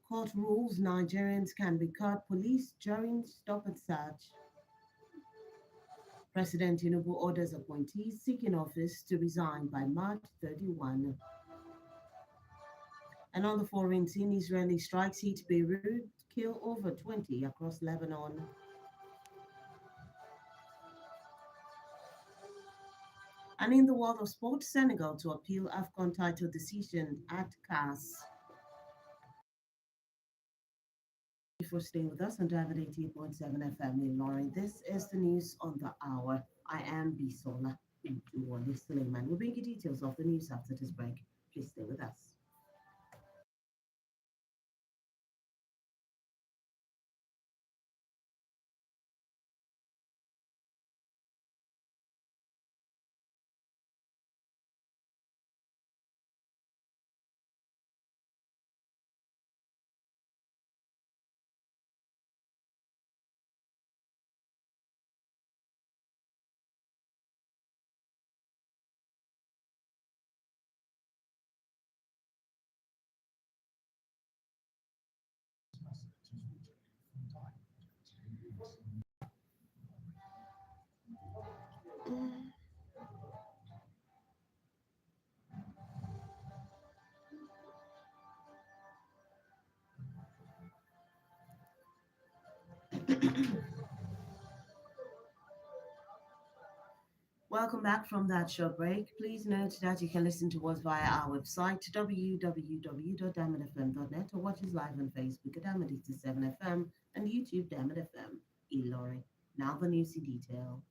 Court rules Nigerians can record police during stop and search. President Tinubu orders appointees seeking office to resign by March 31. And on the foreign scene, Israeli strikes hit Beirut, kill over 20 across Lebanon. And in the world of sport, Senegal to appeal AFCON title decision at CAS. For staying with us on Diamond 88.7 FM in Lauren. This is the news on the hour. I am Bisola Oduwole Suleiman. We'll bring you details of the news after this break. Please stay with us. Welcome back from that short break. Please note that you can listen to us via our website www.diamondfm.net or watch us live on Facebook at Diamond 87FM and YouTube Diamond FM. Ilori. Now the news in detail.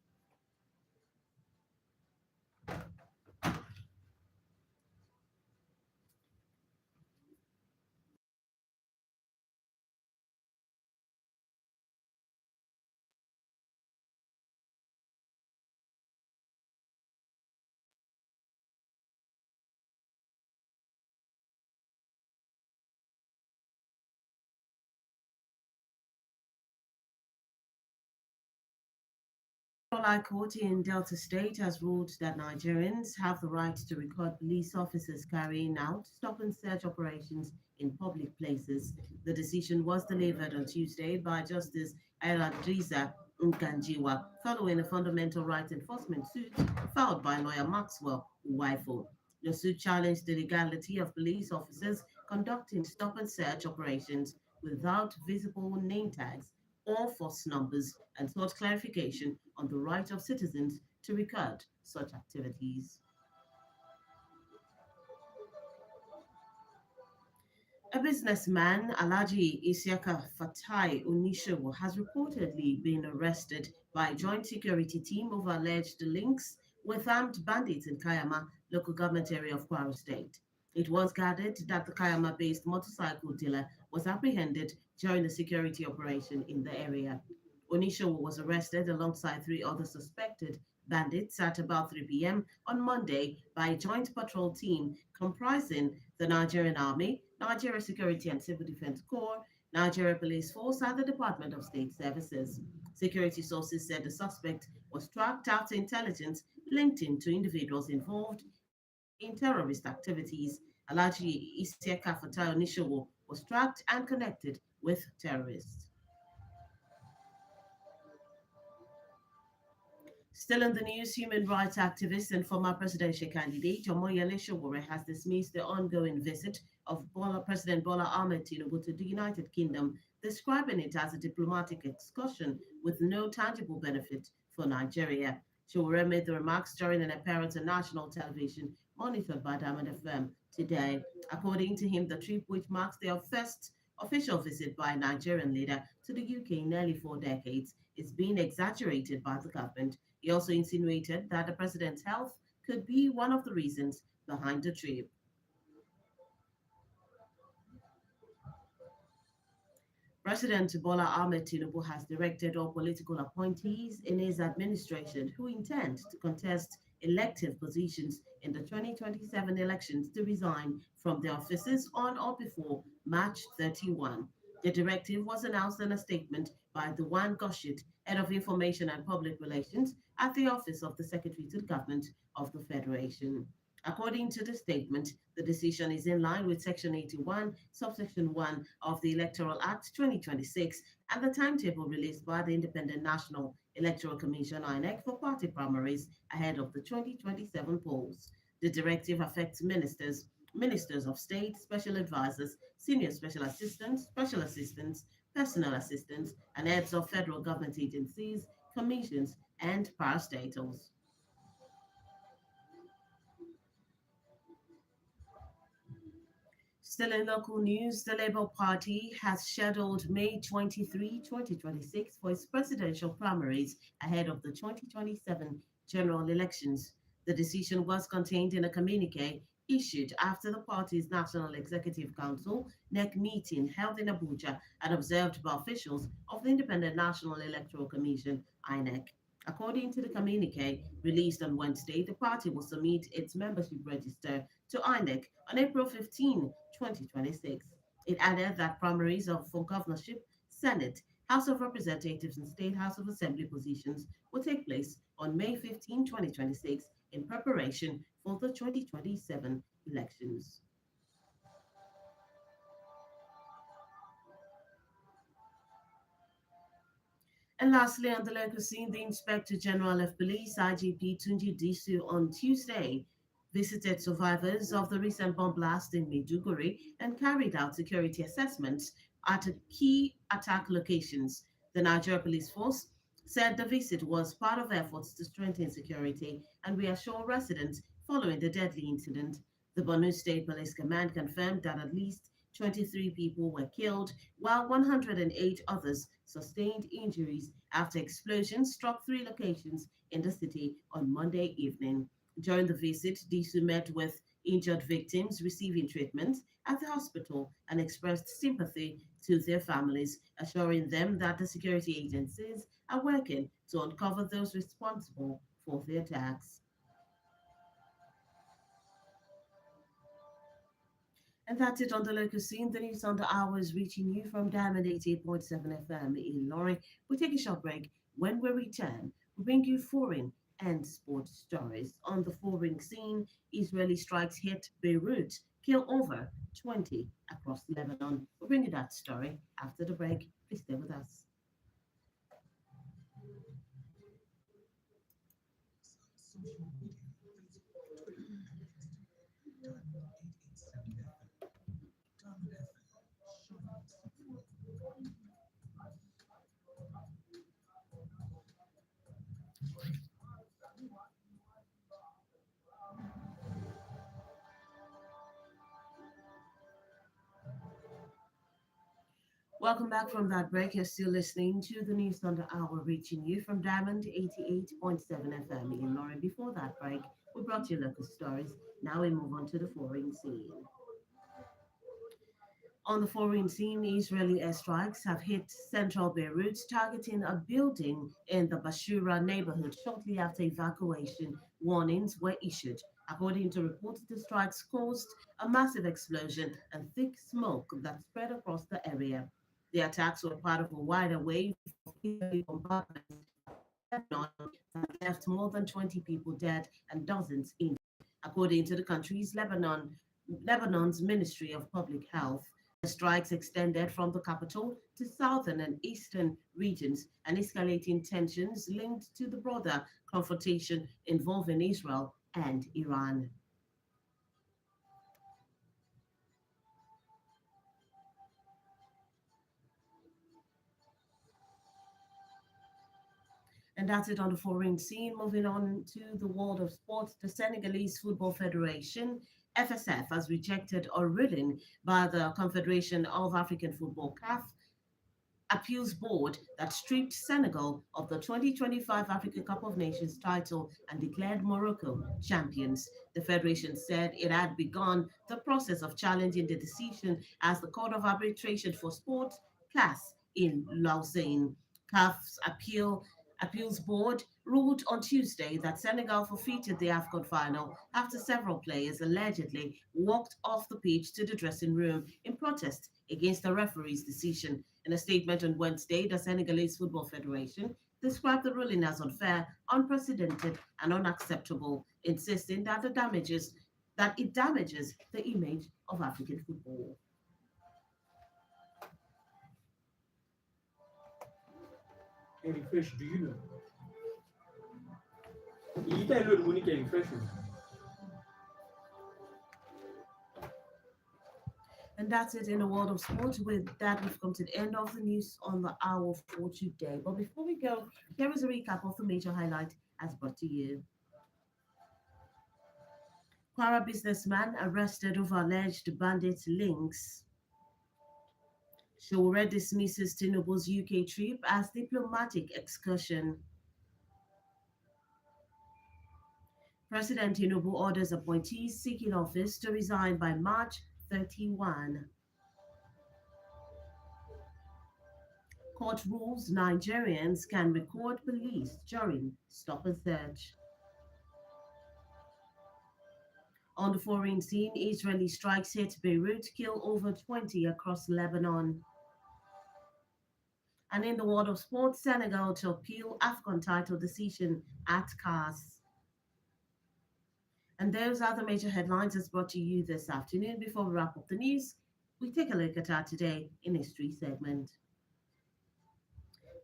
High Court in Delta State has ruled that Nigerians have the right to record police officers carrying out stop and search operations in public places. The decision was delivered on Tuesday by Justice Ayradriza Nkanjiwa following a fundamental rights enforcement suit filed by lawyer Maxwell Uwaifo. The suit challenged the legality of police officers conducting stop and search operations without visible name tags or force numbers and sought clarification on the right of citizens to record such activities. A businessman, Alaji Isiaka Fatai Unishawu, has reportedly been arrested by a joint security team over alleged links with armed bandits in Kayama, local government area of Kwara State. It was gathered that the Kayama-based motorcycle dealer was apprehended during a security operation in the area. Onishawu was arrested alongside three other suspected bandits at about 3 p.m. on Monday by a joint patrol team comprising the Nigerian Army, Nigeria Security and Civil Defense Corps, Nigeria Police Force, and the Department of State Services. Security sources said the suspect was tracked after intelligence linked him to individuals involved in terrorist activities. Alaji Isiaka Fatai Onishawu was tracked and connected with terrorists. Still in the news, human rights activist and former presidential candidate Omoyele Sowore has dismissed the ongoing visit of President Bola Ahmed Tinubu to the United Kingdom, describing it as a diplomatic excursion with no tangible benefit for Nigeria. Sowore made the remarks during an appearance on national television monitored by Diamond FM today. According to him, the trip, which marks their first official visit by a Nigerian leader to the UK in nearly 4 decades, is being exaggerated by the government. He also insinuated that the president's health could be one of the reasons behind the trip. President Bola Ahmed Tinubu has directed all political appointees in his administration who intend to contest elective positions in the 2027 elections to resign from their offices on or before March 31. The directive was announced in a statement by Dewan Goshit, Head of Information and Public Relations at the Office of the Secretary to the Government of the Federation. According to the statement, the decision is in line with Section 81, subsection 1 of the Electoral Act 2026 and the timetable released by the Independent National Electoral Commission (INEC) for party primaries ahead of the 2027 polls. The directive affects ministers of state, special advisors, senior special assistants, personal assistants, and heads of federal government agencies, commissions, and parastatals. Still in local news, the Labour Party has scheduled May 23, 2026 for its presidential primaries ahead of the 2027 general elections. The decision was contained in a communique issued after the party's National Executive Council NEC meeting held in Abuja and observed by officials of the Independent National Electoral Commission (INEC). According to the communique released on Wednesday, the party will submit its membership register to INEC on April 15, 2026. It added that primaries for governorship, Senate, House of Representatives, and State House of Assembly positions will take place on May 15, 2026, in preparation for the 2027 elections. And lastly, on the local scene, the Inspector General of Police, IGP Tunji Disu, on Tuesday visited survivors of the recent bomb blast in Maiduguri and carried out security assessments at key attack locations. The Nigeria Police Force said the visit was part of efforts to strengthen security and reassure residents following the deadly incident. The Borno State Police Command confirmed that at least 23 people were killed, while 108 others sustained injuries after explosions struck three locations in the city on Monday evening. During the visit, Disu met with injured victims receiving treatment at the hospital and expressed sympathy to their families, assuring them that the security agencies are working to uncover those responsible for the attacks. And that's it on the local scene. The news on the hour is reaching you from Diamond 88.7 FM in Lorry. We take a short break. When we return, we bring you foreign and sports stories. On the foreign scene, Israeli strikes hit Beirut, kill over 20 across Lebanon. We'll bring you that story after the break. Please stay with us. Welcome back from that break. You're still listening to the News Thunder Hour reaching you from Diamond 88.7 FM in Lorry. Before that break, we brought you local stories. Now we move on to the foreign scene. On the foreign scene, Israeli airstrikes have hit central Beirut, targeting a building in the Bashura neighborhood shortly after evacuation warnings were issued. According to reports, the strikes caused a massive explosion and thick smoke that spread across the area. The attacks were part of a wider wave of Israeli bombardments Lebanon that left more than 20 people dead and dozens injured, according to the Lebanon's Ministry of Public Health. The strikes extended from the capital to southern and eastern regions and escalating tensions linked to the broader confrontation involving Israel and Iran. And that's it on the foreign scene. Moving on to the world of sports, the Senegalese Football Federation, FSF, has rejected a ruling by the Confederation of African Football, CAF, appeals board that stripped Senegal of the 2025 Africa Cup of Nations title and declared Morocco champions. The federation said it had begun the process of challenging the decision as the Court of Arbitration for Sport, CAS, in Lausanne. CAF's appeals board ruled on Tuesday that Senegal forfeited the AFCON final after several players allegedly walked off the pitch to the dressing room in protest against the referee's decision. In a statement on Wednesday, the Senegalese Football Federation described the ruling as unfair, unprecedented, and unacceptable, insisting that the damages that it damages the image of African football. And refresh, do you know? You tell you the money can refresh. And that's it in the world of sports. With that, we've come to the end of the news on the hour for today. But before we go, here is a recap of the major highlight as brought to you. Kwara businessman arrested over alleged bandit links. Shore dismisses Tinubu's UK trip as diplomatic excursion. President Tinubu orders appointees seeking office to resign by March 31. Court rules Nigerians can record police during stop and search. On the foreign scene, Israeli strikes hit Beirut, kill over 20 across Lebanon. And in the world of sports, Senegal to appeal AFCON title decision at CAS. And those are the major headlines that's brought to you this afternoon. Before we wrap up the news, we take a look at our Today in History segment.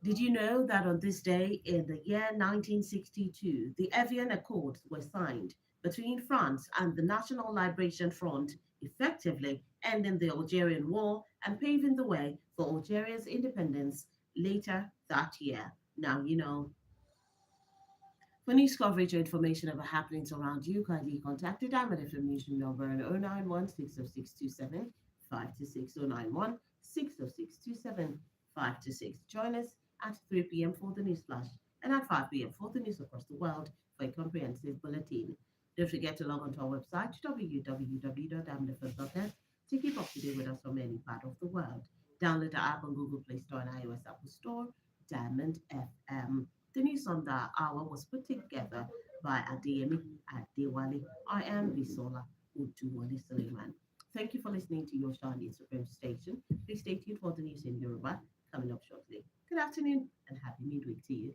Did you know that on this day in the year 1962, the Evian Accords were signed between France and the National Liberation Front, effectively ending the Algerian War and paving the way for Algeria's independence later that year? Now you know. For news coverage or information about happenings around you, kindly contact the Diamond Information number on 091 60627 526 091 60627 526. Join us at 3 p.m. for the news flash and at 5 p.m. for the news across the world for a comprehensive bulletin. Don't forget to log on to our website www.diamondfm.net to keep up to date with us from any part of the world. Download the app on Google Play Store and iOS Apple Store, Diamond FM. The news on the hour was put together by Adeyemi Adewale. I am Bisola Oduwole Suleiman. Thank you for listening to your Shani Supreme Station. Please stay tuned for the news in Yoruba coming up shortly. Good afternoon and happy midweek to you.